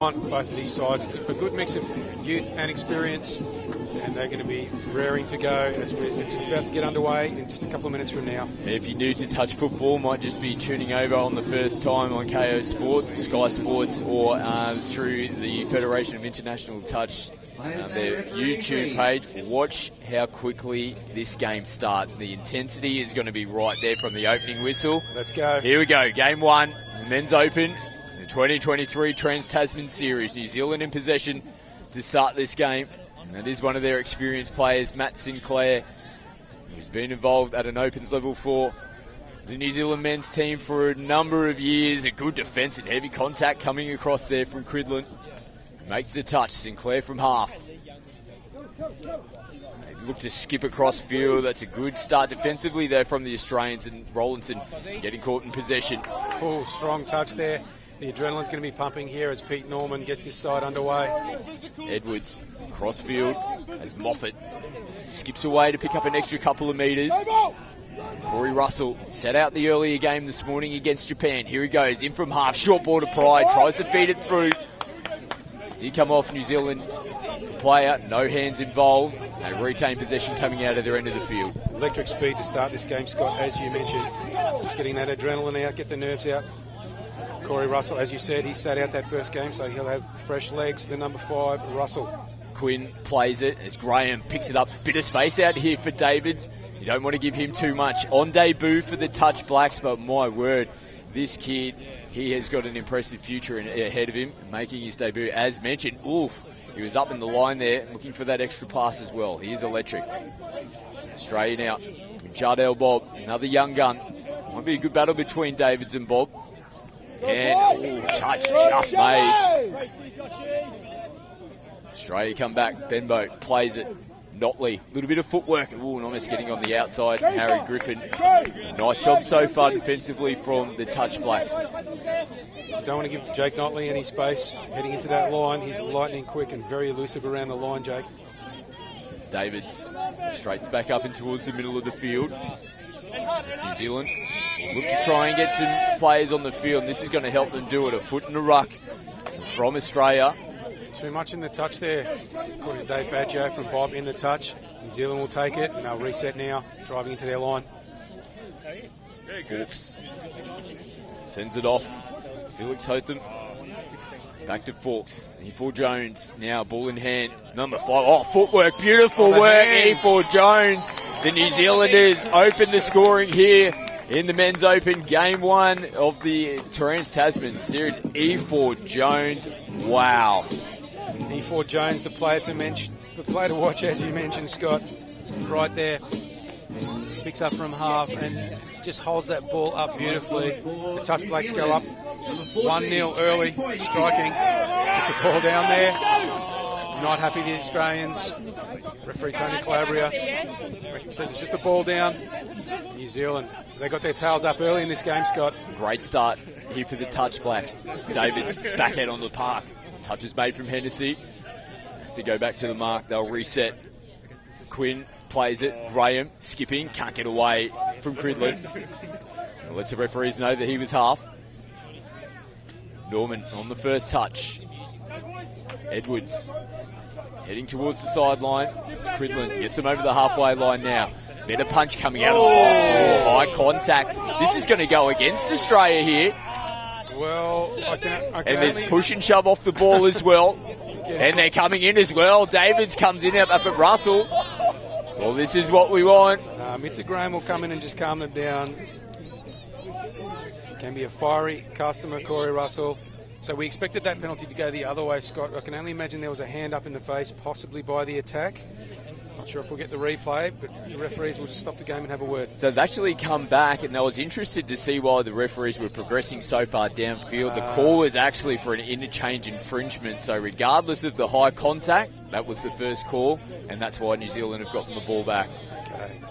On both of these sides, a good mix of youth and experience, and they're going to be raring to go as we're just about to get underway in just a couple of minutes from now. If you're new to touch football, might just be tuning over on the first time on KO Sports, Sky Sports, or through the Federation of International Touch, their YouTube page. Watch how quickly this game starts. The intensity is going to be right there from the opening whistle. Let's go. Here we go, Game 1, the Men's Open. 2023 Trans-Tasman Series. New Zealand in possession to start this game. And that is one of their experienced players, Matt Sinclair, who's been involved at an Opens level for the New Zealand men's team for a number of years. A good defence and heavy contact coming across there from Cridlin. Makes the touch, Sinclair from half. They look to skip across field. That's a good start defensively there from the Australians, and Rollinson getting caught in possession. Full, strong touch there. The adrenaline's going to be pumping here as Pete Norman gets this side underway. Edwards, crossfield, as Moffat skips away to pick up an extra couple of metres. Corey Russell set out the earlier game this morning against Japan. Here he goes, in from half, short ball to Pride, tries to feed it through. Did come off New Zealand player, no hands involved. They retain possession coming out of their end of the field. Electric speed to start this game, Scott, as you mentioned. Just getting that adrenaline out, get the nerves out. Corey Russell, as you said, he sat out that first game, so he'll have fresh legs. The number 5, Russell. Quinn plays it as Graham picks it up. Bit of space out here for Davids. You don't want to give him too much. On debut for the Touch Blacks, but my word, this kid, he has got an impressive future ahead of him, making his debut. As mentioned, oof, he was up in the line there, looking for that extra pass as well. He is electric. Australia now, Jardel Bob, another young gun. Might be a good battle between Davids and Bob. And touch just made. Australia come back. Benbow plays it. Notley, a little bit of footwork. Almost getting on the outside. Harry Griffin. Nice job so far defensively from the Touch Blacks. Don't want to give Jake Notley any space heading into that line. He's lightning quick and very elusive around the line, Jake. Davids straights back up and towards the middle of the field. As New Zealand look to try and get some players on the field. This is going to help them do it. A foot in a ruck from Australia. Too much in the touch there. According to Dave Baggio from Bob, in the touch. New Zealand will take it, and they'll reset now, driving into their line. Fawkes sends it off. Felix Hotham. Back to Fawkes. E4 Jones now ball in hand. Number 5. Oh, footwork. Beautiful work. E4 Jones. The New Zealanders open the scoring here in the Men's Open, Game 1 of the Trans-Tasman Series. E4 Jones, wow. E4 Jones, the player to watch, as you mentioned, Scott, right there. Picks up from half and just holds that ball up beautifully. The Touch Blacks go up 1-0 early, striking. Just a ball down there. Not happy, the Australians. Referee Tony Calabria says it's just a ball down. New Zealand, they got their tails up early in this game, Scott. Great start here for the Touch Blacks. David's backhand on the park. Touch is made from Hennessy. Has to go back to the mark. They'll reset. Quinn plays it. Graham skipping. Can't get away from Cridlin. Lets the referees know that he was half. Norman on the first touch. Edwards heading towards the sideline. It's Cridlin gets him over the halfway line now. Better punch coming out of the box. Oh, high contact. This is going to go against Australia here. Well, I can and there's push and shove off the ball as well. And they're coming in as well. Davids comes in up at Russell. Well, this is what we want. Mitzi Graham will come in and just calm them down. Can be a fiery customer, Corey Russell. So we expected that penalty to go the other way, Scott. I can only imagine there was a hand up in the face, possibly by the attack. Not sure if we'll get the replay, but the referees will just stop the game and have a word. So they've actually come back, and I was interested to see why the referees were progressing so far downfield. The call was actually for an interchange infringement, so regardless of the high contact, that was the first call, and that's why New Zealand have gotten the ball back. Okay.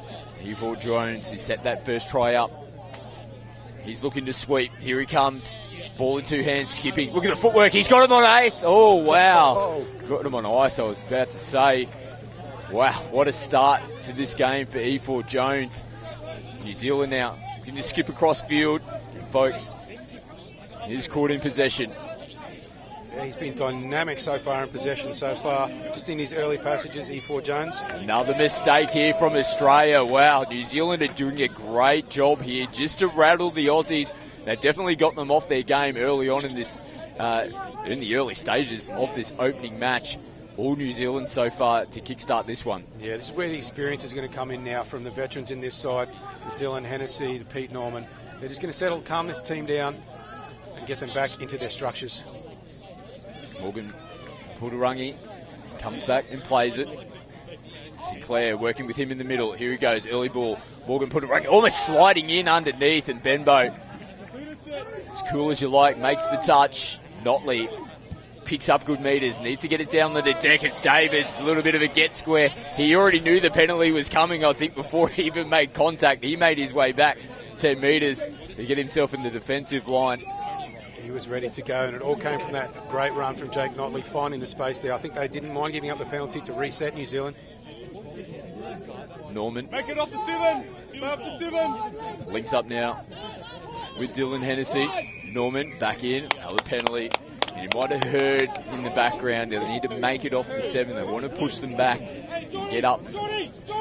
E4 Jones, who set that first try up. He's looking to sweep. Here he comes. Ball in two hands, skipping. Look at the footwork. He's got him on ice. Oh, wow. Got him on ice, I was about to say. Wow, what a start to this game for E4 Jones. New Zealand now looking to skip across field. And folks, he's caught in possession. He's been dynamic so far in possession so far, just in his early passages, E4 Jones. Another mistake here from Australia. Wow, New Zealand are doing a great job here just to rattle the Aussies. They've definitely got them off their game early on in this, in the early stages of this opening match. All New Zealand so far to kickstart this one. Yeah, this is where the experience is going to come in now from the veterans in this side, the Dylan Hennessy, the Pete Norman. They're just going to calm this team down and get them back into their structures. Morgan Pudarangi comes back and plays it. Sinclair working with him in the middle. Here he goes, early ball. Morgan Pudarangi almost sliding in underneath, and Benbow, as cool as you like, makes the touch. Notley picks up good metres, needs to get it down the deck. It's Davids, a little bit of a get square. He already knew the penalty was coming, I think, before he even made contact. He made his way back 10 metres to get himself in the defensive line. He was ready to go, and it all came from that great run from Jake Notley, finding the space there. I think they didn't mind giving up the penalty to reset New Zealand. Norman. Make it off the 7. Stay up the 7. Links up now with Dylan Hennessy. Norman back in, another penalty. And you might have heard in the background they need to make it off the 7. They want to push them back, get up.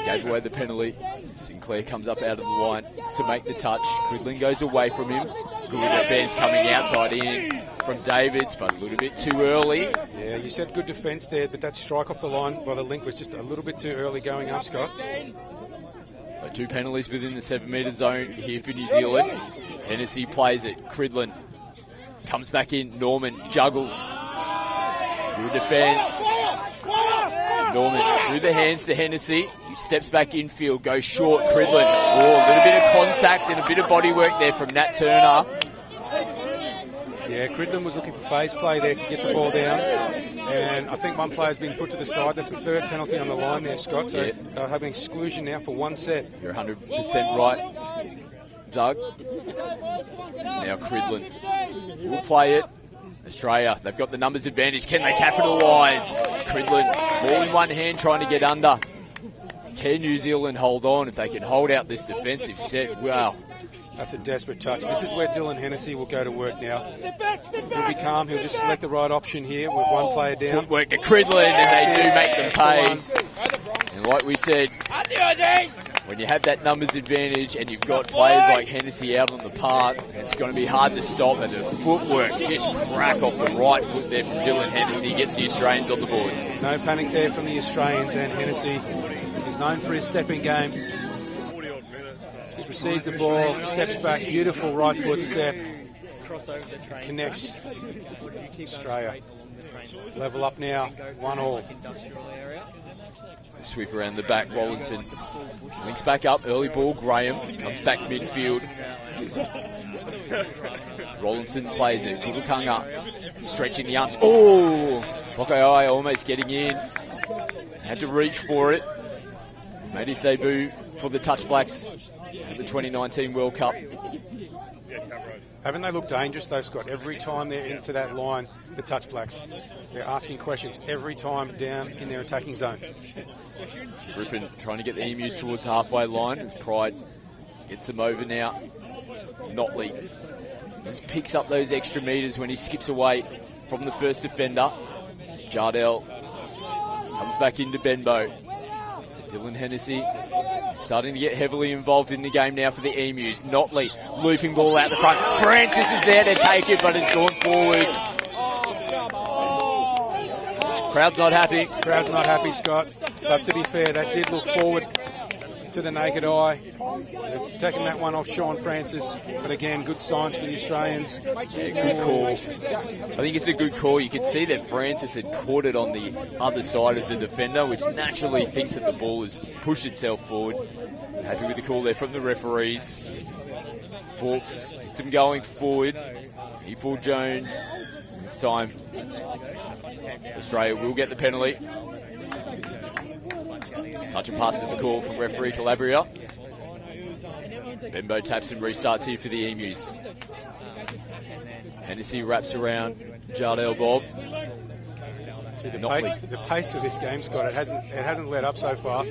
Gave away the penalty. Sinclair comes up out of the line to make the touch. Cridlin goes away from him. Good defence coming outside in from Davids, but a little bit too early. Yeah, you said good defence there, but that strike off the line by the link was just a little bit too early going up, Scott. So 2 penalties within the 7-metre zone here for New Zealand. Hennessy plays it. Cridlin comes back in. Norman juggles. Good defence. Norman through the hands to Hennessy. He steps back infield, goes short. Cridlin. Oh, a little bit of contact and a bit of body work there from Nat Turner. Yeah, Cridlin was looking for phase play there to get the ball down. And I think one player's been put to the side. That's the 3rd penalty on the line there, Scott. So they'll have an exclusion now for 1 set. You're 100% right, Doug. It's now Cridlin. We'll play it. Australia, they've got the numbers advantage. Can they capitalise? Cridlin, ball in one hand, trying to get under. Can New Zealand hold on? If they can hold out this defensive set, wow. That's a desperate touch. This is where Dylan Hennessy will go to work now. He'll be calm. He'll just select the right option here with one player down. Footwork to Cridlin, and they do make them pay. And like we said, when you have that numbers advantage and you've got players like Hennessy out on the park, it's going to be hard to stop. And the footwork just crack off the right foot there from Dylan Hennessy. Gets the Australians on the board. No panic there from the Australians, and Hennessy is known for his stepping game. Just receives the ball, steps back, beautiful right foot step, connects Australia. Level up now, 1-1. Sweep around the back, Rollinson links back up, early ball, Graham comes back midfield. Rollinson plays it, Kutukanga stretching the arms. Oh, Bokai almost getting in. Had to reach for it. Made his debut for the Touch Blacks at the 2019 World Cup. Haven't they looked dangerous though, Scott? Every time they're into that line, the Touch Blacks, they're asking questions every time down in their attacking zone. Griffin trying to get the Emus towards the halfway line as Pride gets them over now. Notley just picks up those extra metres when he skips away from the first defender. Jardel comes back into Benbow. Dylan Hennessy starting to get heavily involved in the game now for the Emus. Notley looping ball out the front. Francis is there to take it, but it's gone forward. Crowd's not happy. Crowd's not happy, Scott. But to be fair, that did look forward to the naked eye. They're taking that one off Sean Francis. But again, good signs for the Australians. Yeah, good call. I think it's a good call. You could see that Francis had caught it on the other side of the defender, which naturally thinks that the ball has pushed itself forward. Happy with the call there from the referees. Fawkes gets them going forward. E4 Jones. This time, Australia will get the penalty. Touch and pass is the call from referee Calabria. Benbow taps and restarts here for the Emus. Hennessy wraps around Jardel Bob. See, the pace of this game, Scott, it hasn't let up so far.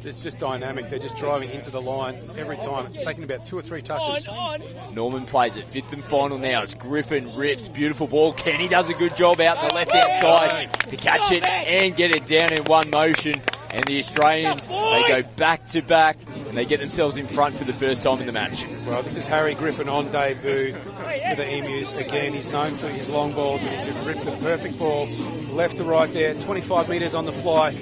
It's just dynamic. They're just driving into the line every time. It's taking about 2 or 3 touches. Norman plays it. 5th and final now. It's Griffin rips. Beautiful ball. Kenny does a good job out the left-hand side to catch it and get it down in one motion. And the Australians, they go back-to-back, and they get themselves in front for the first time in the match. Well, this is Harry Griffin on debut for the Emus. Again, he's known for his long balls, and he's ripped the perfect ball left to right there, 25 metres on the fly.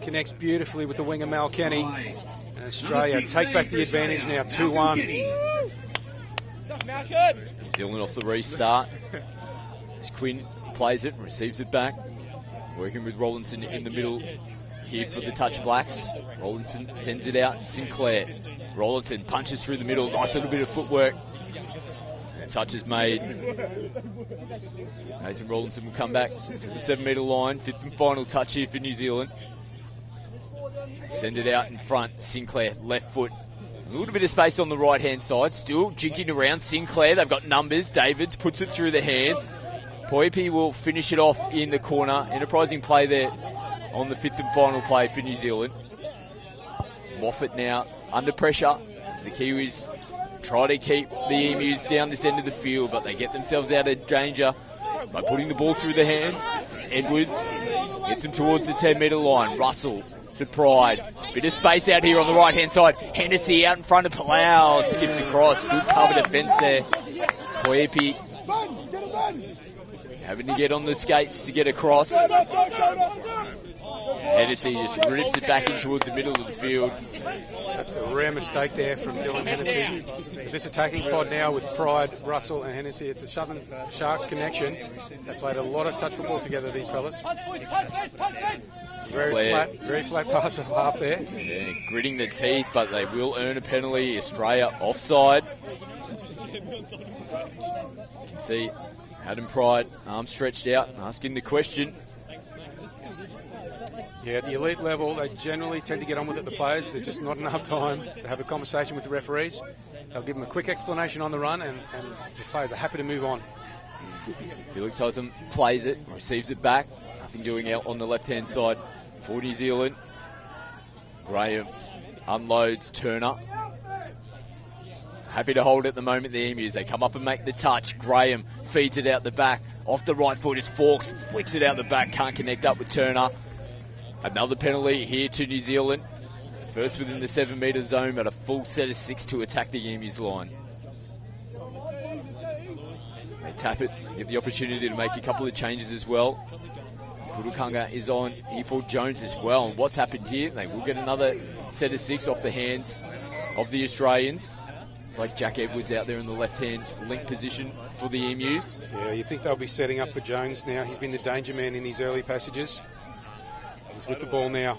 Connects beautifully with the winger Mal Kenny. And Australia take back the advantage now, 2-1. New Zealand off the restart. As Quinn plays it and receives it back. Working with Rollinson in the middle here for the Touch Blacks. Rollinson sends it out. Sinclair. Rollinson punches through the middle. Nice little bit of footwork. And touch is made. Nathan Rollinson will come back to the 7-metre line. 5th and final touch here for New Zealand. Send it out in front. Sinclair, left foot. A little bit of space on the right-hand side. Still jinking around. Sinclair, they've got numbers. Davids puts it through the hands. Poipi will finish it off in the corner. Enterprising play there on the 5th and final play for New Zealand. Moffat now under pressure as the Kiwis try to keep the Emus down this end of the field, but they get themselves out of danger by putting the ball through the hands. Edwards gets them towards the 10-metre line. Russell to Pride. Bit of space out here on the right-hand side. Hennessy out in front of Palau. Skips across. Good cover defence there. Poipi having to get on the skates to get across. Hennessy just rips it back in towards the middle of the field. That's a rare mistake there from Dylan Hennessy. This attacking pod now with Pride, Russell and Hennessy. It's a Southern Sharks connection. They played a lot of touch football together, these fellas. Very flat pass of half there. Yeah, gritting the teeth, but they will earn a penalty. Australia offside. You can see Adam Pride, arms stretched out, asking the question. Yeah, at the elite level, they generally tend to get on with it, the players. There's just not enough time to have a conversation with the referees. They'll give them a quick explanation on the run, and the players are happy to move on. Felix Houghton plays it, receives it back. Nothing doing out on the left-hand side for New Zealand. Graham unloads Turner. Happy to hold at the moment, the Emus. They come up and make the touch. Graham feeds it out the back. Off the right foot is Fawkes. Flicks it out the back. Can't connect up with Turner. Another penalty here to New Zealand. First within the 7-metre zone, but a full set of 6 to attack the Emus line. They tap it. They get the opportunity to make a couple of changes as well. Kudukanga is on here for Jones as well. And what's happened here? They will get another set of 6 off the hands of the Australians. It's like Jack Edwards out there in the left-hand link position for the Emus. Yeah, you think they'll be setting up for Jones now. He's been the danger man in these early passages. He's with the ball now.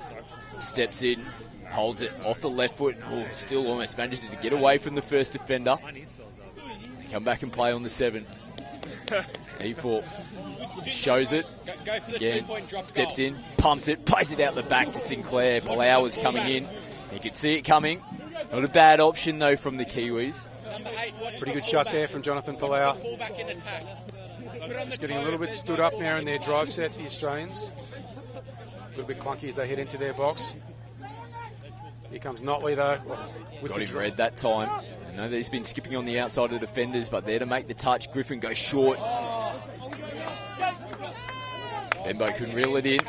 Steps in, holds it off the left foot. Oh, still almost manages to get away from the first defender. They come back and play on the 7. E4 shows it. Again, steps in, pumps it, plays it out the back to Sinclair. Palau is coming in. You can see it coming. Not a bad option, though, from the Kiwis. Pretty good shot there from Jonathan Palau. Just getting a little bit stood up now in their drive set, the Australians. A little bit clunky as they head into their box. Here comes Notley, though. Got him red that time. I know that he's been skipping on the outside of defenders, but there to make the touch. Griffin goes short. Bembo can reel it in.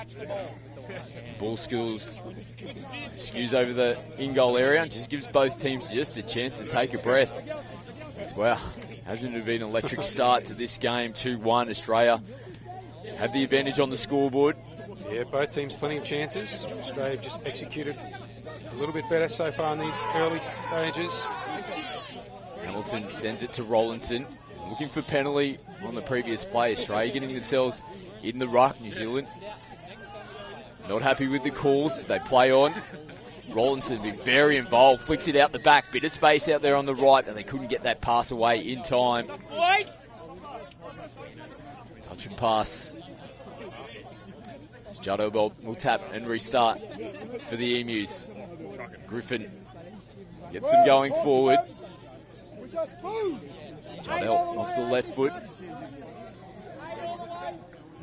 Ball skills skews over the in-goal area and just gives both teams just a chance to take a breath. Wow, hasn't it been an electric start to this game? 2-1, Australia have the advantage on the scoreboard. Yeah, both teams plenty of chances. Australia just executed a little bit better so far in these early stages. Hamilton sends it to Rollinson. Looking for penalty on the previous play. Australia getting themselves in the ruck. New Zealand not happy with the calls. They play on. Rollinson been very involved. Flicks it out the back. Bit of space out there on the right, and they couldn't get that pass away in time. Touch and pass. Jado will tap and restart for the Emus. Griffin gets them going forward. Jardel off the left foot.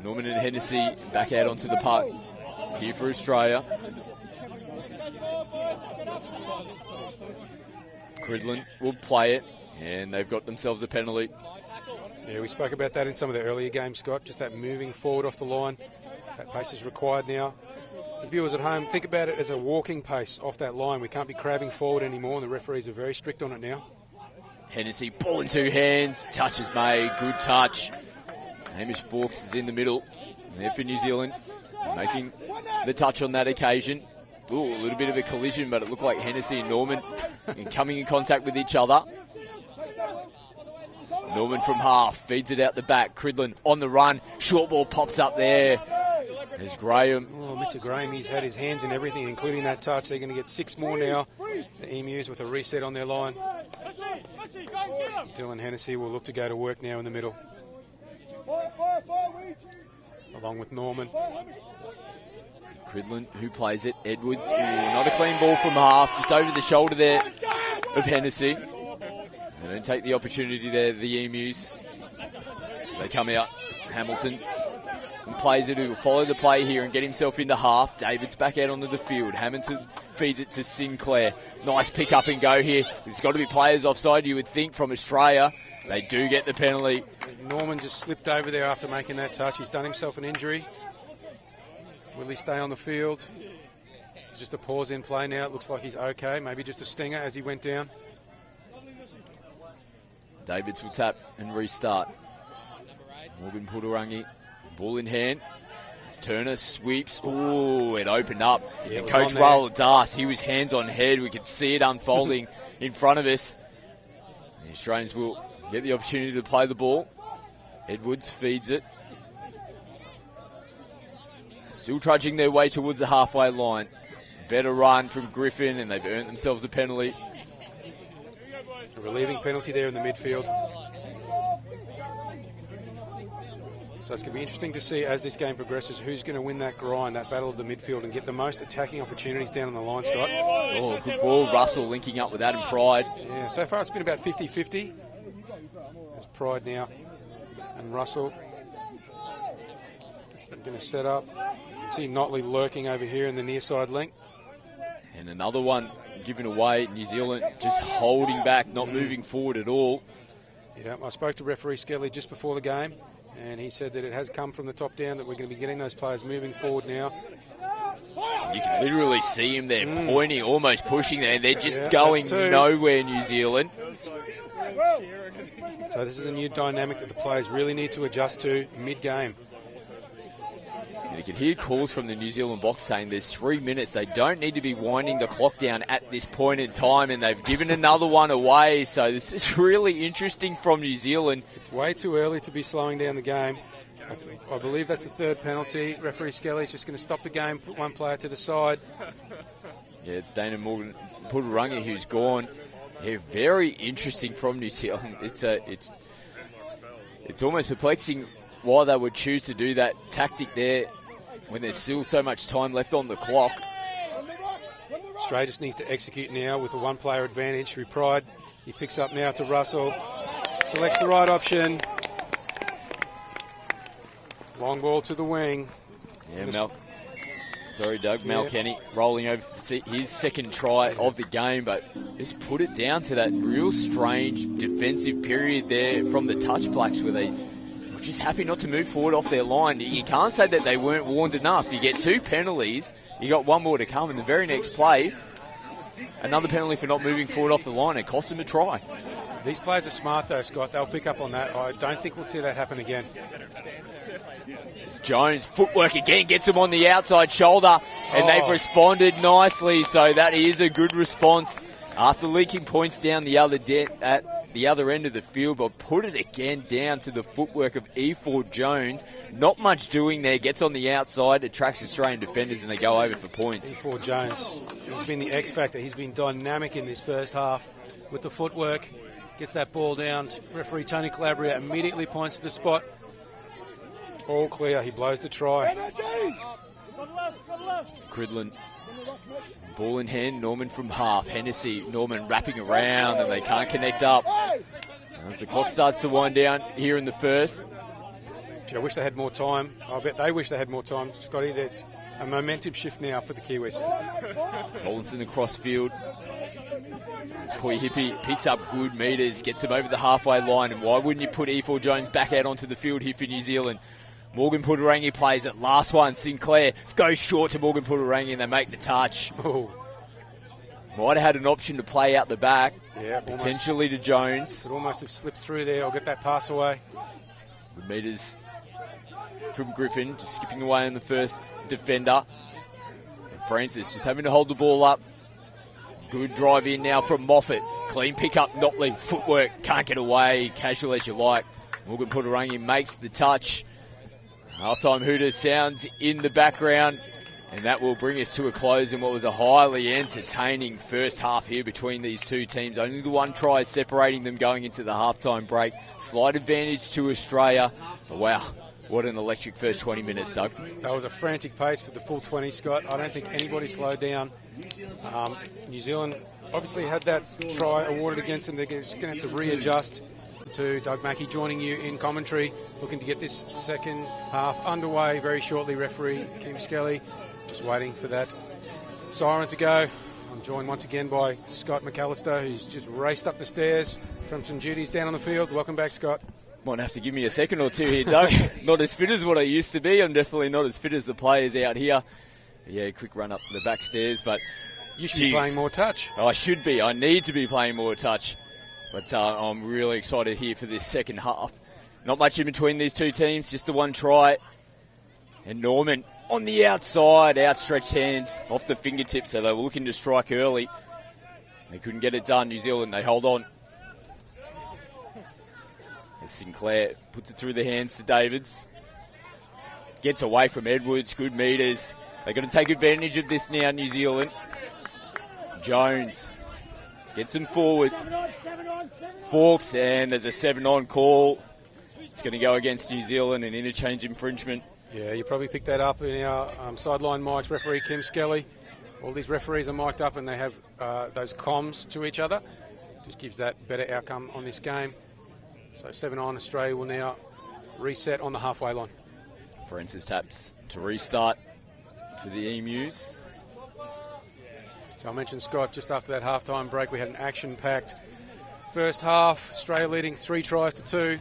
Norman and Hennessy back out onto the park here for Australia. Cridlin will play it, and they've got themselves a penalty. Yeah, we spoke about that in some of the earlier games, Scott, just that moving forward off the line. That pace is required now. The viewers at home, think about it as a walking pace off that line. We can't be crabbing forward anymore, and the referees are very strict on it now. Hennessy, ball in two hands, touch is made, good touch. Hamish Fawkes is in the middle, there for New Zealand, making the touch on that occasion. Ooh, a little bit of a collision, but it looked like Hennessy and Norman coming in contact with each other. Norman from half, feeds it out the back. Cridlin on the run, short ball pops up there. There's Graham. Oh, Mr. Graham, he's had his hands in everything, including that touch. They're going to get 6 more now. The Emus with a reset on their line. Dylan Hennessy will look to go to work now in the middle. Along with Norman. Cridlin, who plays it? Edwards. Ooh, not a clean ball from half, just over the shoulder there of Hennessy. They don't take the opportunity there, the Emus. They come out. Hamilton plays it, who will follow the play here and get himself into half. David's back out onto the field. Hamilton feeds it to Sinclair. Nice pick up and go here. There's got to be players offside, you would think, from Australia. They do get the penalty. Norman just slipped over there after making that touch. He's done himself an injury. Will he stay on the field? It's just a pause in play now. It looks like he's okay. Maybe just a stinger as he went down. Davids will tap and restart. Morgan Pudurangi, ball in hand. It's Turner sweeps. Ooh, it opened up. Yeah, and Coach Raul Das, he was hands on head. We could see it unfolding in front of us. The Australians will get the opportunity to play the ball. Edwards feeds it. Still trudging their way towards the halfway line. Better run from Griffin, and they've earned themselves a penalty. A relieving penalty there in the midfield. So it's going to be interesting to see as this game progresses who's going to win that grind, that battle of the midfield, and get the most attacking opportunities down on the line, Scott. Oh, good ball. Russell linking up with Adam Pride. Yeah, so far it's been about 50-50. There's Pride now and Russell. Going to set up. You can see Notley lurking over here in the near side link. And another one given away. New Zealand just holding back, not moving forward at all. Yeah, I spoke to referee Skelly just before the game, and he said that it has come from the top down, that we're going to be getting those players moving forward now. You can literally see him there pointing, almost pushing there. They're just going nowhere, New Zealand. So this is a new dynamic that the players really need to adjust to mid-game. And you can hear calls from the New Zealand box saying there's 3 minutes. They don't need to be winding the clock down at this point in time, and they've given another one away. So this is really interesting from New Zealand. It's way too early to be slowing down the game. I believe that's the third penalty. Referee Skelly's just going to stop the game, put one player to the side. Yeah, it's Dana Morgan Pudurangi who's gone. Yeah, very interesting from New Zealand. It's almost perplexing why they would choose to do that tactic there when there's still so much time left on the clock. Australia just needs to execute now with a one-player advantage through Pride. He picks up now to Russell. Selects the right option. Long ball to the wing. Yeah, Mal Kenny rolling over his second try of the game, but just put it down to that real strange defensive period there from the Touch Blacks where they were just happy not to move forward off their line. You can't say that they weren't warned enough. You get 2 penalties, you got one more to come in the very next play. Another penalty for not moving forward off the line. It cost them a try. These players are smart though, Scott. They'll pick up on that. I don't think we'll see that happen again. It's Jones, footwork again, gets him on the outside shoulder, and they've responded nicely, so that is a good response. After leaking points down the other at the other end of the field, but put it again down to the footwork of E4 Jones. Not much doing there, gets on the outside, attracts Australian defenders, and they go over for points. E4 Jones, he's been the X factor. He's been dynamic in this first half with the footwork. Gets that ball down. Referee Tony Calabria immediately points to the spot. All clear. He blows the try. Cridlin, ball in hand. Norman from half. Hennessy, Norman wrapping around, and they can't connect up. As the clock starts to wind down here in the first. Gee, I wish they had more time. I bet they wish they had more time. Scotty, that's a momentum shift now for the Kiwis. Rollinson across field. As Poi Hippie picks up good metres, gets him over the halfway line, and why wouldn't you put E4 Jones back out onto the field here for New Zealand? Morgan Puttarangi plays it. Last one, Sinclair goes short to Morgan Puttarangi and they make the touch. Oh. Might have had an option to play out the back, Yeah, potentially to Jones. Could almost have slipped through there or get that pass away. Good metres from Griffin, just skipping away on the first defender. And Francis just having to hold the ball up. Good drive in now from Moffat. Clean pick up, Notley, footwork, can't get away, casual as you like. Morgan Puttarangi makes the touch. Halftime hooter sounds in the background, and that will bring us to a close in what was a highly entertaining first half here between these two teams. Only the one try separating them going into the halftime break. Slight advantage to Australia. But wow, what an electric first 20 minutes, Doug. That was a frantic pace for the full 20, Scott. I don't think anybody slowed down. New Zealand obviously had that try awarded against them. They're just going to have to readjust. To Doug Mackey joining you in commentary, looking to get this second half underway very shortly. Referee Kim Skelly just waiting for that siren to go. I'm joined once again by Scott McAllister, who's just raced up the stairs from some duties down on the field. Welcome back, Scott. Might have to give me a second or two here, Doug. Not as fit as what I used to be. I'm definitely not as fit as the players out here. Yeah, quick run up the back stairs, but you should be playing more touch. I should be. I need to be playing more touch. But I'm really excited here for this second half. Not much in between these two teams, just the one try. And Norman on the outside, outstretched hands off the fingertips, so they were looking to strike early. They couldn't get it done. New Zealand, they hold on. As Sinclair puts it through the hands to Davids. Gets away from Edwards, good metres. They're going to take advantage of this now, New Zealand. Jones gets them forward. Forks, and there's a 7-on call. It's going to go against New Zealand, an interchange infringement. Yeah, you probably picked that up in our sideline mics. Referee Kim Skelly. All these referees are mic'd up and they have those comms to each other. Just gives that better outcome on this game. So 7-on, Australia will now reset on the halfway line. Francis taps to restart for the Emus. So I mentioned, Scott, just after that halftime break, we had an action-packed first half. Australia leading 3 tries to 2.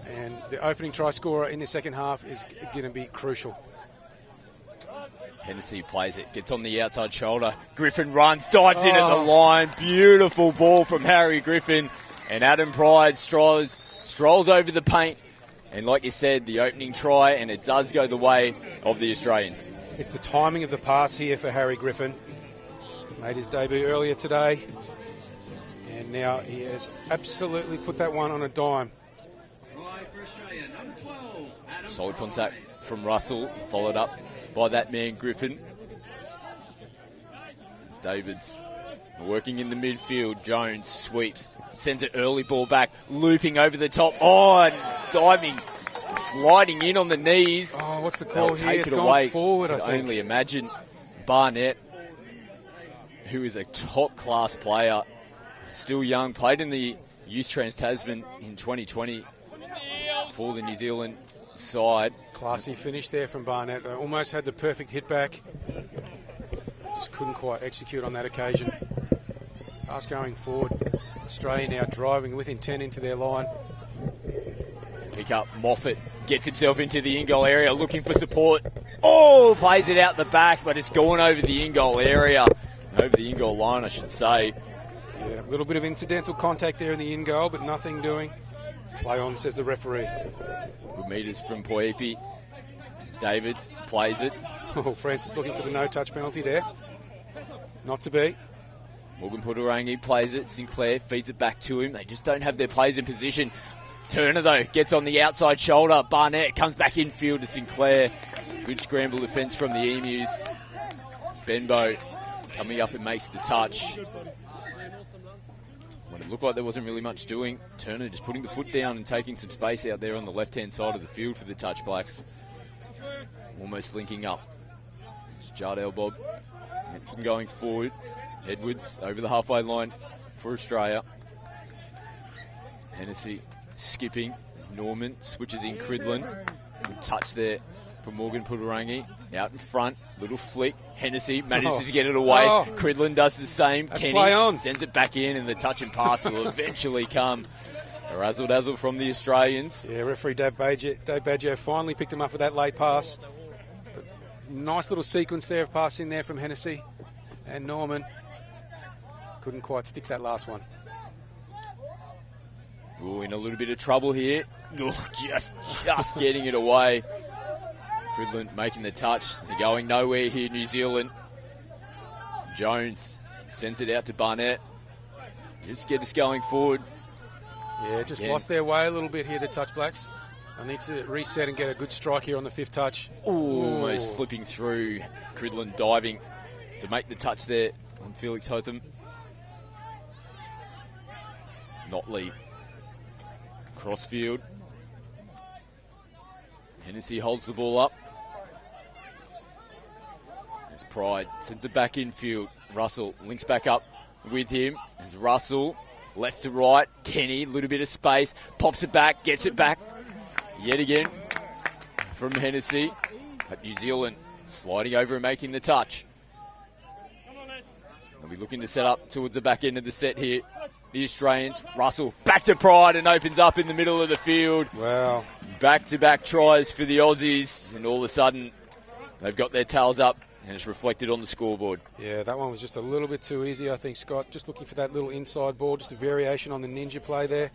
And the opening try scorer in the second half is going to be crucial. Hennessy plays it, gets on the outside shoulder. Griffin runs, dives in at the line. Beautiful ball from Harry Griffin. And Adam Pride strolls over the paint. And like you said, the opening try, and it does go the way of the Australians. It's the timing of the pass here for Harry Griffin. Made his debut earlier today. And now he has absolutely put that one on a dime. Solid contact from Russell, followed up by that man Griffin. It's Davids working in the midfield. Jones sweeps, sends an early ball back, looping over the top. Oh, and diving, sliding in on the knees. Oh, what's the call here? Take It's it gone away. forward, I can think. only imagine. Barnett, who is a top-class player, still young, played in the Youth Trans Tasman in 2020 for the New Zealand side. Classy finish there from Barnett. They almost had the perfect hit back. Just couldn't quite execute on that occasion. Pass going forward. Australia now driving with intent into their line. Pick up Moffat, gets himself into the in-goal area, looking for support. Oh, plays it out the back, but it's gone over the in-goal area. Over the in-goal line, I should say. Yeah, a little bit of incidental contact there in the in-goal, but nothing doing. Play on, says the referee. Good metres from Poepi. Davids plays it. Oh, Francis looking for the no-touch penalty there. Not to be. Morgan Puttarangi plays it. Sinclair feeds it back to him. They just don't have their players in position. Turner, though, gets on the outside shoulder. Barnett comes back infield to Sinclair. Good scramble defence from the Emus. Benbow coming up and makes the touch. When it looked like there wasn't really much doing, Turner just putting the foot down and taking some space out there on the left-hand side of the field for the Touch Blacks. Almost linking up. It's Jardel Bob. Henson going forward. Edwards over the halfway line for Australia. Hennessy skipping as Norman switches in Cridlin. Good touch there from Morgan Puturangi. Out in front, little flick. Hennessy manages to get it away. Cridlin does the same. Kenny play on. Sends it back in, and the touch and pass will eventually come. A razzle-dazzle from the Australians. Yeah, referee Dave Baggio finally picked him up with that late pass. But nice little sequence there of pass in there from Hennessy and Norman. Couldn't quite stick that last one. Ooh, in a little bit of trouble here. Ooh, just getting it away. Cridlin making the touch. They're going nowhere here, New Zealand. Jones sends it out to Barnett. Just get us going forward. Yeah, just lost their way a little bit here, the Touch Blacks. I need to reset and get a good strike here on the fifth touch. Almost slipping through. Cridlin diving to make the touch there on Felix Hotham. Notley. Crossfield. Hennessy holds the ball up. There's Pride. Sends it back infield. Russell links back up with him. There's Russell. Left to right. Kenny, a little bit of space. Pops it back. Gets it back. Yet again from Hennessy. But New Zealand sliding over and making the touch. They'll be looking to set up towards the back end of the set here. The Australians. Russell back to Pride and opens up in the middle of the field. Wow. Back-to-back tries for the Aussies. And all of a sudden, they've got their tails up. And it's reflected on the scoreboard. Yeah, that one was just a little bit too easy, I think, Scott. Just looking for that little inside ball, just a variation on the ninja play there.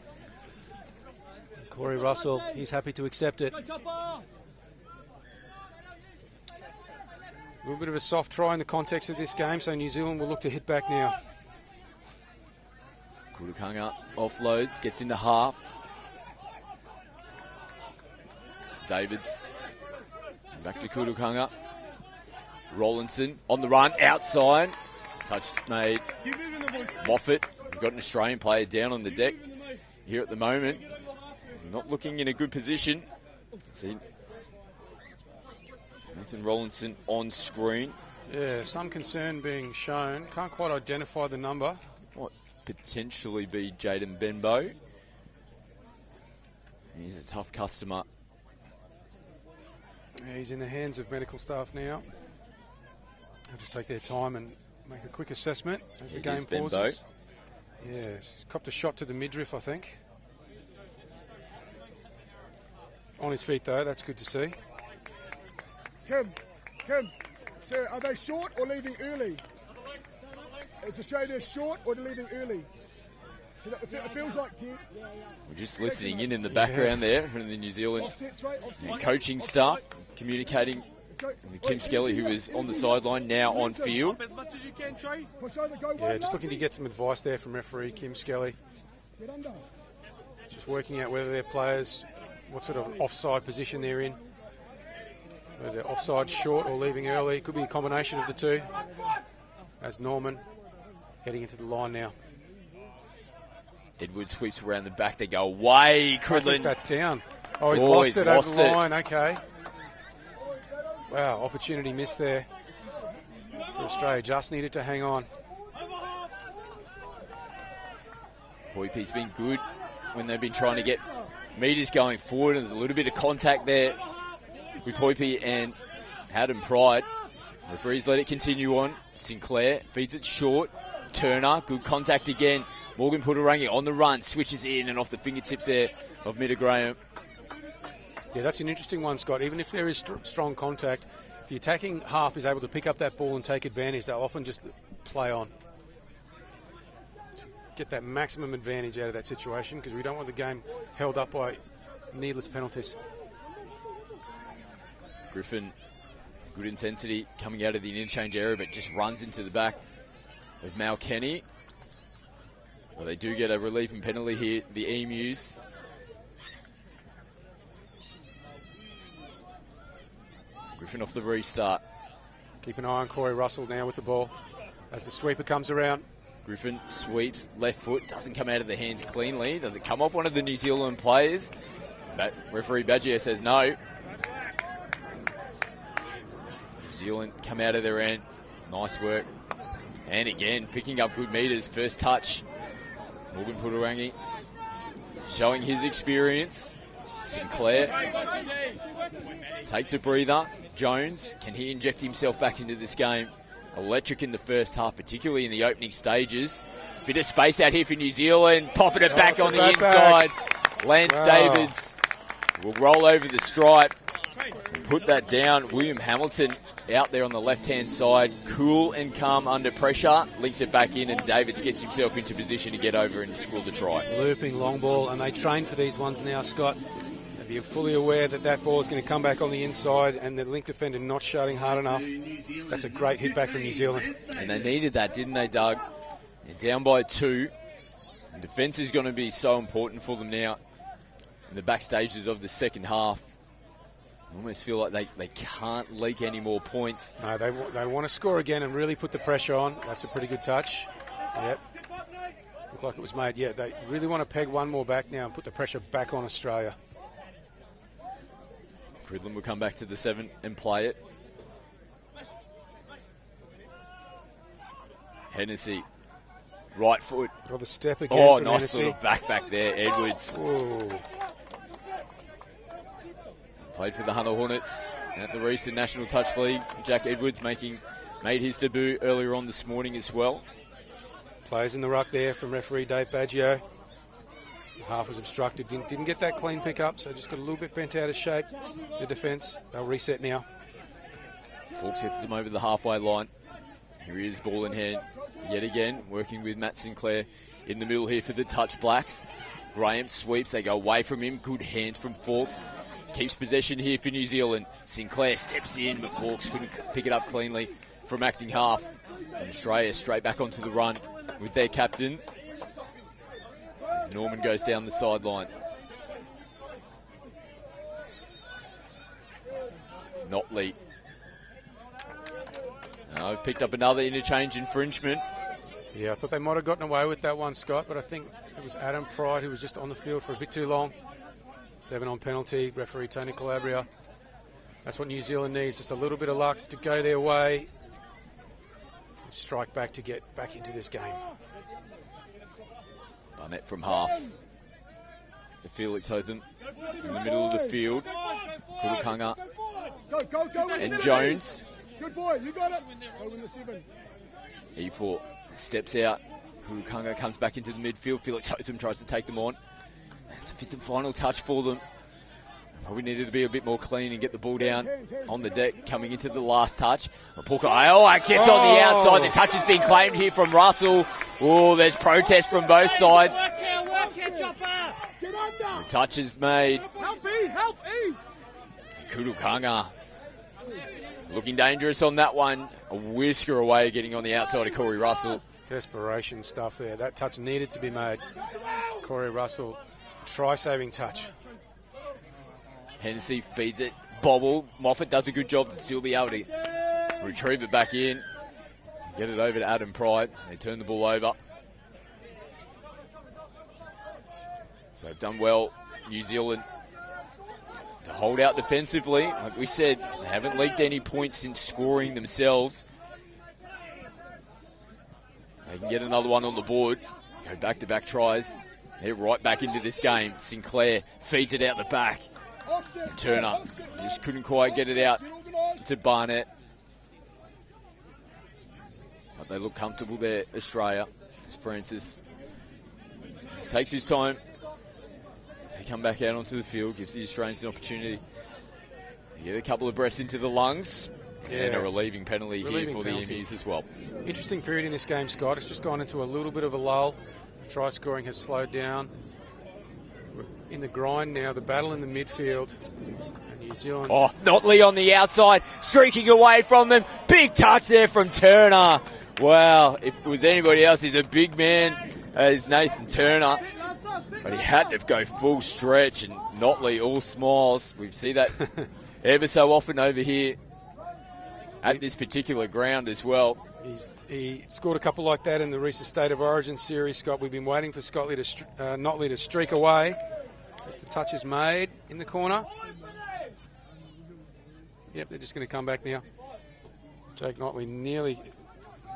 Corey Russell, he's happy to accept it. A little bit of a soft try in the context of this game, so New Zealand will look to hit back now. Kutukanga offloads, gets into half. Davids back to Kutukanga. Rollinson on the run, outside. Touch made. Moffat, we've got an Australian player down on the deck here at the moment. Not looking in a good position. See Nathan Rollinson on screen. Yeah, some concern being shown. Can't quite identify the number. What potentially be Jaden Benbow. He's a tough customer. Yeah, he's in the hands of medical staff now. They'll just take their time and make a quick assessment as the game pauses. Yeah, he's copped a shot to the midriff, I think. On his feet, though. That's good to see. Kim, sir, are they short or leaving early? Is Australia short or leaving early? It feels like 10. We're just listening in the background there from the New Zealand coaching staff, communicating with Kim Skelly, who is on the sideline, now on field. Yeah, just looking to get some advice there from referee Kim Skelly. Just working out whether their players, what sort of an offside position they're in. Whether they're offside short or leaving early. Could be a combination of the two. As Norman heading into the line now. Edwards sweeps around the back. They go away. Cridlin. I think that's down. Oh, he's lost it over the line. Okay. Wow, opportunity missed there for Australia. Just needed to hang on. Poipy's been good when they've been trying to get metres going forward. There's a little bit of contact there with Poipy and Adam Pride. Referees let it continue on. Sinclair feeds it short. Turner, good contact again. Morgan Puturangi on the run, switches in and off the fingertips there of Mida Graham. Yeah, that's an interesting one, Scott. Even if there is strong contact, if the attacking half is able to pick up that ball and take advantage, they'll often just play on. To get that maximum advantage out of that situation, because we don't want the game held up by needless penalties. Griffin, good intensity coming out of the interchange area, but just runs into the back of Mal Kenny. Well, they do get a relief and penalty here, the Emus. Griffin off the restart. Keep an eye on Corey Russell now with the ball as the sweeper comes around. Griffin sweeps left foot, doesn't come out of the hands cleanly. Does it come off one of the New Zealand players? But referee Baggio says no. New Zealand come out of their end. Nice work. And again, picking up good metres. First touch. Morgan Puturangi showing his experience. Sinclair Takes a breather. Jones, can he inject himself back into this game? Electric in the first half, particularly in the opening stages. Bit of space out here for New Zealand. Popping it back on the inside. Lance Davids will roll over the stripe and put that down. William Hamilton out there on the left-hand side. Cool and calm under pressure. Links it back in, and Davids gets himself into position to get over and score the try. Looping long ball, and they train for these ones now, Scott. They're fully aware that that ball is going to come back on the inside, and the link defender not shouting hard enough. That's a great hit back from New Zealand. And they needed that, didn't they, Doug? They're down by 2. And defence is going to be so important for them now in the back stages of the second half. I almost feel like they can't leak any more points. No, they want to score again and really put the pressure on. That's a pretty good touch. Yep. Looked like it was made. Yeah, they really want to peg one more back now and put the pressure back on Australia. Cridlin will come back to the 7 and play it. Hennessy, right foot. Got the step again. Oh, nice Hennessy. Little back there, Edwards. Whoa. Played for the Hunter Hornets at the recent National Touch League. Jack Edwards made his debut earlier on this morning as well. Plays in the ruck there from referee Dave Baggio. Half was obstructed, didn't get that clean pick up, so just got a little bit bent out of shape. The defence, they'll reset now. Fawkes gets them over the halfway line. Here he is, ball in hand. Yet again, working with Matt Sinclair in the middle here for the Touch Blacks. Graham sweeps, they go away from him. Good hands from Fawkes. Keeps possession here for New Zealand. Sinclair steps in, but Fawkes couldn't pick it up cleanly from acting half. And Australia straight back onto the run with their captain. As Norman goes down the sideline. Notley. Now I've picked up another interchange infringement. Yeah, I thought they might have gotten away with that one, Scott, but I think it was Adam Pride who was just on the field for a bit too long. 7 on penalty, referee Tony Calabria. That's what New Zealand needs, just a little bit of luck to go their way. And strike back to get back into this game. Barnett from half. Felix Hotham in the middle of the field. Kurukanga and Jones. Good boy, you got it. Go win the 7. E4 steps out. Kurukanga comes back into the midfield. Felix Hotham tries to take them on. It's a 5th and final touch for them. We needed to be a bit more clean and get the ball down on the deck coming into the last touch. Puka Iowa gets on the outside. The touch has been claimed here from Russell. Oh, there's protest from both sides. The touch is made. Kurukanga looking dangerous on that one. A whisker away getting on the outside of Corey Russell. Desperation stuff there. That touch needed to be made. Corey Russell, try-saving touch. Hennessy feeds it. Bobble. Moffat does a good job to still be able to retrieve it back in. Get it over to Adam Pride. They turn the ball over. So they've done well, New Zealand, to hold out defensively. Like we said, they haven't leaked any points since scoring themselves. They can get another one on the board. Go back-to-back tries. They're right back into this game. Sinclair feeds it out the back. And Turner just couldn't quite get it out to Barnett. But they look comfortable there, Australia. As Francis just takes his time. They come back out onto the field, gives the Australians an opportunity to get a couple of breaths into the lungs. Yeah. And a relieving penalty here for the Emmys as well. Interesting period in this game, Scott. It's just gone into a little bit of a lull. Try scoring has slowed down. We're in the grind now, the battle in the midfield. And New Zealand. Oh, Notley on the outside, streaking away from them. Big touch there from Turner. Wow, if it was anybody else, he's a big man as Nathan Turner. But he had to go full stretch, and Notley all smiles. We see that ever so often over here at this particular ground as well. He scored a couple like that in the recent State of Origin series, Scott. We've been waiting for Notley to streak away as the touch is made in the corner. Yep, they're just going to come back now. Jake Notley nearly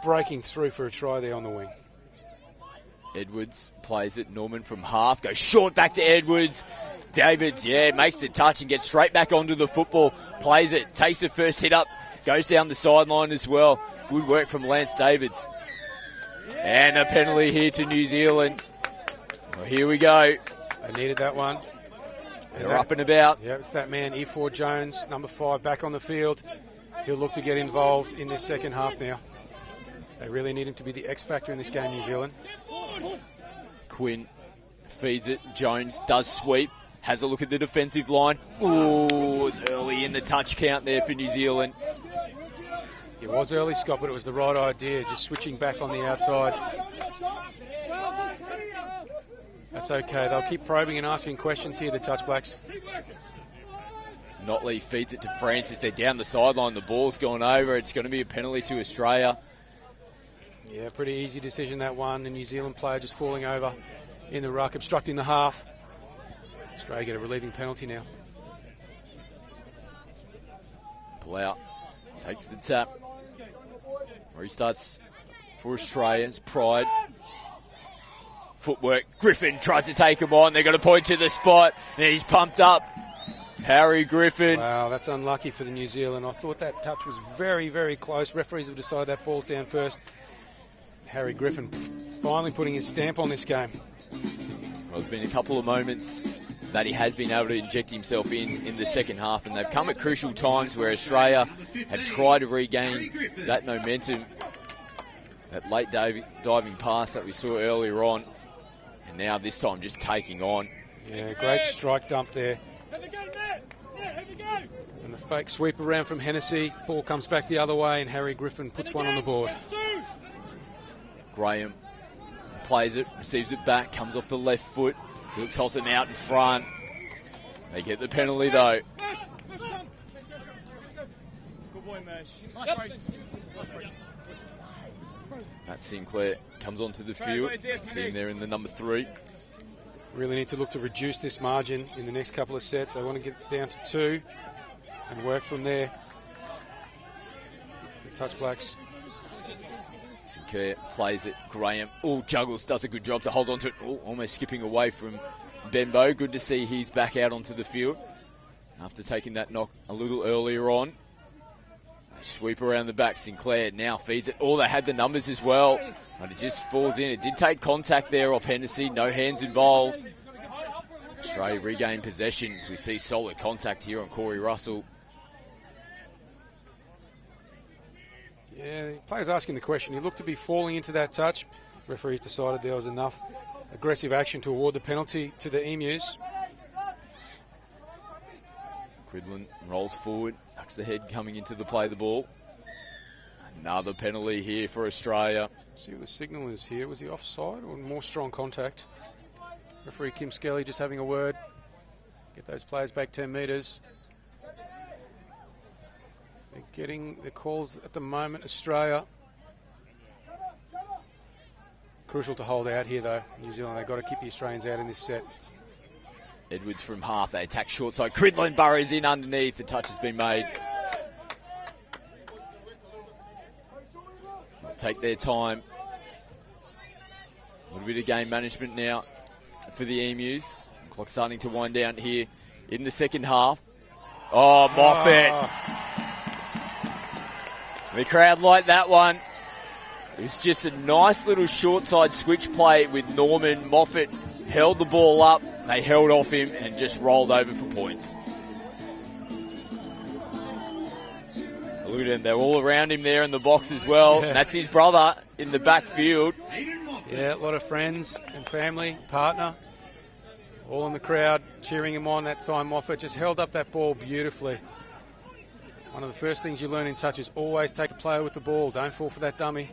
breaking through for a try there on the wing. Edwards plays it. Norman from half. Goes short back to Edwards. Davids, makes the touch and gets straight back onto the football. Plays it, takes the first hit up, goes down the sideline as well. Good work from Lance Davids. And a penalty here to New Zealand. Well, here we go. They needed that one. They're up and about. Yeah, it's that man, E4 Jones, number 5, back on the field. He'll look to get involved in this second half now. They really need him to be the X factor in this game, New Zealand. Quinn feeds it. Jones does sweep. Has a look at the defensive line. Ooh, it's early in the touch count there for New Zealand. It was early, Scott, but it was the right idea, just switching back on the outside. That's okay. They'll keep probing and asking questions here, the Touch Blacks. Notley feeds it to Francis. They're down the sideline. The ball's gone over. It's going to be a penalty to Australia. Yeah, pretty easy decision, that one. The New Zealand player just falling over in the ruck, obstructing the half. Australia get a relieving penalty now. Blau takes the tap. Restarts for Australia's pride. Footwork. Griffin tries to take him on. They're going to point to the spot. And he's pumped up. Harry Griffin. Wow, that's unlucky for the New Zealand. I thought that touch was very, very close. Referees have decided that ball's down first. Harry Griffin finally putting his stamp on this game. Well, there's been a couple of moments that he has been able to inject himself in the second half, and they've come at crucial times where Australia have tried to regain that momentum. That late diving pass that we saw earlier on, and now this time just taking on. Yeah, great strike dump there. And the fake sweep around from Hennessy. Ball comes back the other way, and Harry Griffin puts one on the board. Graham plays it, receives it back, comes off the left foot. Looks Holton out in front. They get the penalty though. Matt Sinclair comes onto the field, sitting there in the number 3. Really need to look to reduce this margin in the next couple of sets. They want to get down to 2 and work from there. The Touch Blacks. Sinclair plays it. Graham, juggles, does a good job to hold on to it. Almost skipping away from Benbow. Good to see he's back out onto the field after taking that knock a little earlier on. They sweep around the back. Sinclair now feeds it. They had the numbers as well, but it just falls in. It did take contact there off Hennessy. No hands involved. Australia regain possession as we see solid contact here on Corey Russell. Yeah, the player's asking the question. He looked to be falling into that touch. Referees decided there was enough aggressive action to award the penalty to the Emus. Cridlin rolls forward, ducks the head coming into the play the ball. Another penalty here for Australia. See what the signal is here. Was he offside or more strong contact? Referee Kim Skelly just having a word. Get those players back 10 metres. They're getting the calls at the moment, Australia. Crucial to hold out here, though. New Zealand, they've got to keep the Australians out in this set. Edwards from half. They attack short side. Cridlin burrows in underneath. The touch has been made. They'll take their time. A little bit of game management now for the Emus. Clock starting to wind down here in the second half. Moffat. The crowd liked that one. It was just a nice little short side switch play with Norman. Moffat held the ball up. They held off him and just rolled over for points. Look at him. They're all around him there in the box as well. Yeah. That's his brother in the backfield. Yeah, a lot of friends and family, partner, all in the crowd cheering him on that time. Moffat just held up that ball beautifully. One of the first things you learn in touch is always take a player with the ball. Don't fall for that dummy.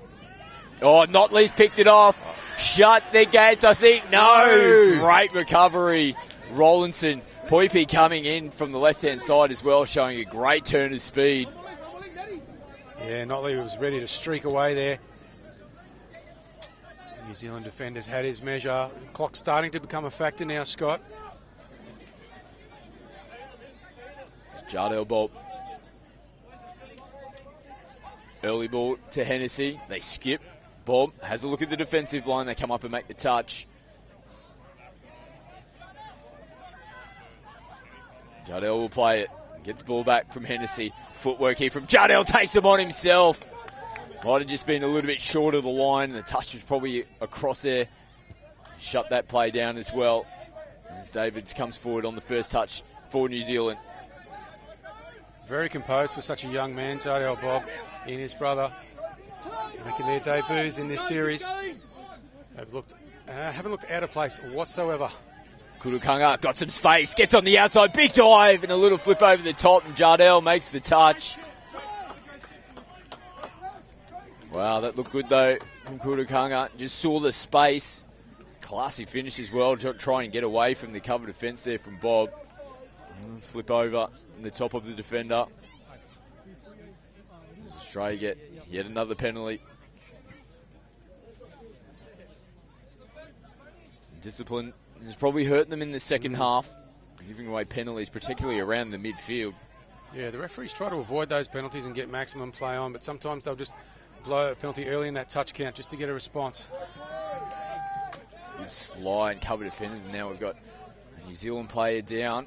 Notley's picked it off. Shut the gates, I think. No! Great recovery. Rollinson. Poipy coming in from the left-hand side as well, showing a great turn of speed. Yeah, Notley was ready to streak away there. New Zealand defenders had his measure. The clock's starting to become a factor now, Scott. It's Jardel Bolt. Early ball to Hennessy. They skip. Bob has a look at the defensive line. They come up and make the touch. Jardel will play it. Gets ball back from Hennessy. Footwork here from Jardel. Takes him on himself. Might have just been a little bit short of the line. The touch was probably across there. Shut that play down as well. As Davids comes forward on the first touch for New Zealand. Very composed for such a young man, Jardel Bob. He and his brother making their debuts in this series. Haven't looked out of place whatsoever. Kurukanga got some space, gets on the outside, big dive and a little flip over the top, and Jardel makes the touch. Wow, that looked good though from Kurukanga. Just saw the space. Classy finish as well, trying to get away from the cover defence there from Bob. Flip over in the top of the defender. Does Australia get yet another penalty? Discipline has probably hurt them in the second half, giving away penalties, particularly around the midfield. Yeah, the referees try to avoid those penalties and get maximum play on, but sometimes they'll just blow a penalty early in that touch count just to get a response. Good slide, cover defender. Now we've got a New Zealand player down.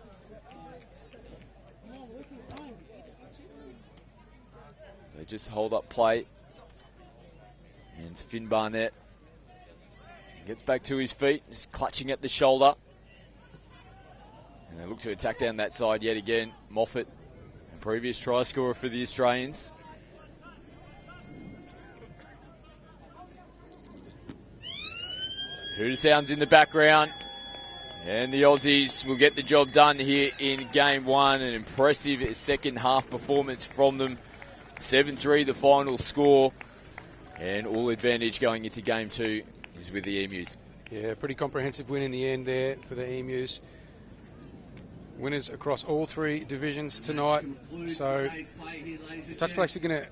They just hold up play. And it's Finn Barnett. Gets back to his feet, just clutching at the shoulder. And they look to attack down that side yet again. Moffat, a previous try scorer for the Australians. Hooter sounds in the background. And the Aussies will get the job done here in game one. An impressive second half performance from them. 7-3 the final score. And all advantage going into game two is with the Emus. Yeah, pretty comprehensive win in the end there for the Emus. Winners across all three divisions tonight. So Touch Blacks are going to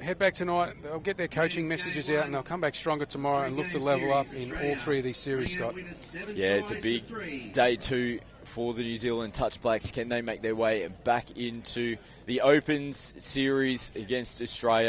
head back tonight. They'll get their coaching messages out and they'll come back stronger tomorrow and look to level up in all three of these series, Scott. Yeah, it's a big day two for the New Zealand Touch Blacks. Can they make their way back into the Opens series against Australia?